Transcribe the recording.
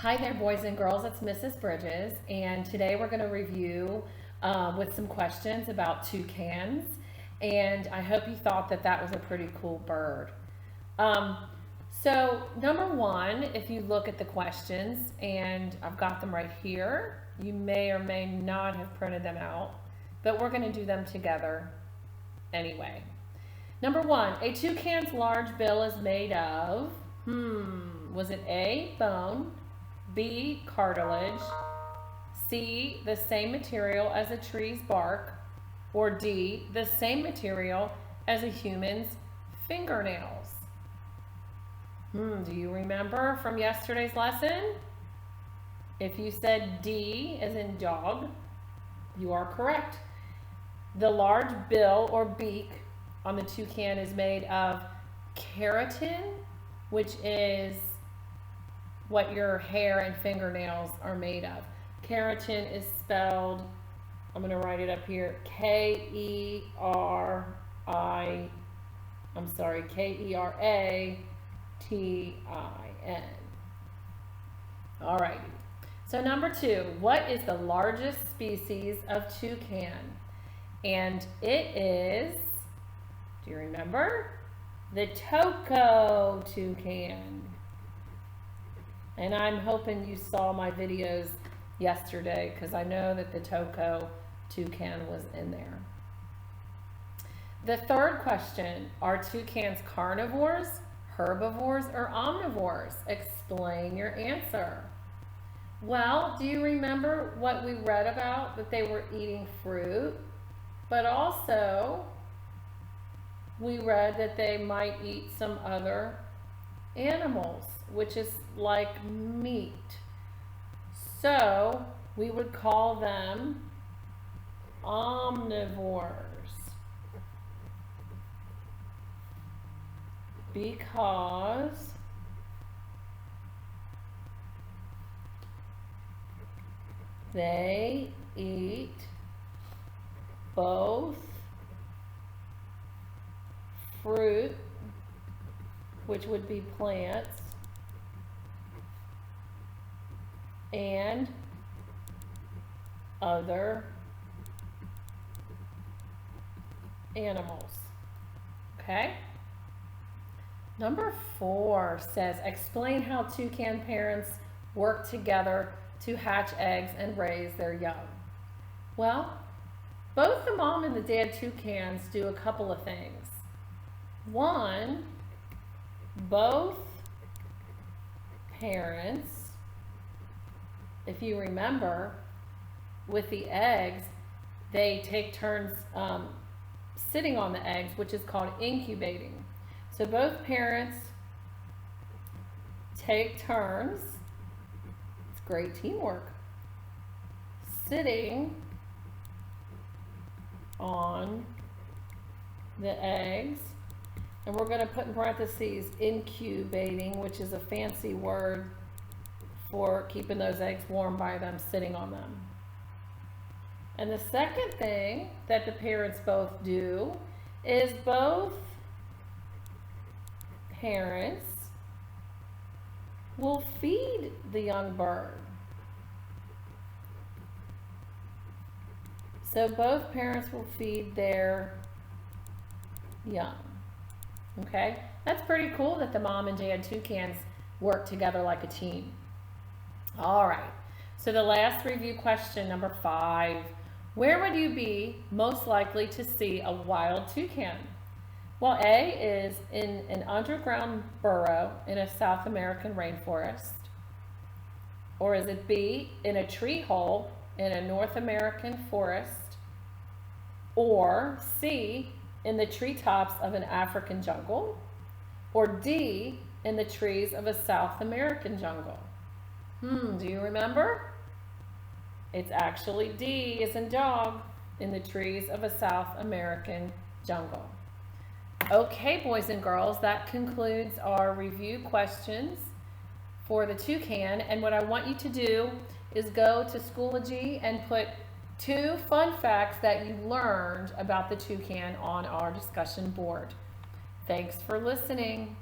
Hi there, boys and girls. It's Mrs. Bridges, and today we're going to review with some questions about toucans. And I hope you thought that that was a pretty cool bird. So number one, if you look at the questions, and I've got them right here, you may or may not have printed them out, but we're going to do them together anyway. Number one, a toucan's large bill is made of, was it A, bone, B, cartilage, C, the same material as a tree's bark, or D, the same material as a human's fingernails? Do you remember from yesterday's lesson? If you said D as in dog, you are correct. The large bill or beak on the toucan is made of keratin, which is what your hair and fingernails are made of. Keratin is spelled, I'm going to write it up here, K-E-R-A-T-I-N. All right. So number two, what is the largest species of toucan? And it is, do you remember? The Toco toucan. And I'm hoping you saw my videos yesterday because I know that the Toco toucan was in there. The third question, are toucans carnivores, herbivores, or omnivores? Explain your answer. Well, do you remember what we read about? That they were eating fruit, but also we read that they might eat some other animals, which is like meat. So we would call them omnivores because they eat both fruit, which would be plants, and other animals. Okay? Number 4 says, explain how toucan parents work together to hatch eggs and raise their young. Well, both the mom and the dad toucans do a couple of things. One, both parents, if you remember, with the eggs, they take turns sitting on the eggs, which is called incubating. So both parents take turns, it's great teamwork, sitting on the eggs. And we're going to put in parentheses incubating, which is a fancy word for keeping those eggs warm by them sitting on them. And the second thing that the parents both do is both parents will feed the young bird. So both parents will feed their young. Okay, that's pretty cool that the mom and dad toucans work together like a team. All right, so the last review question, number 5. Where would you be most likely to see a wild toucan? Well, A is in an underground burrow in a South American rainforest. Or is it B, in a tree hole in a North American forest? Or C, in the treetops of an African jungle? Or D, in the trees of a South American jungle? Do you remember? It's actually D as in dog, in the trees of a South American jungle. Okay, boys and girls, that concludes our review questions for the toucan. And what I want you to do is go to Schoology and put 2 fun facts that you learned about the toucan on our discussion board. Thanks for listening.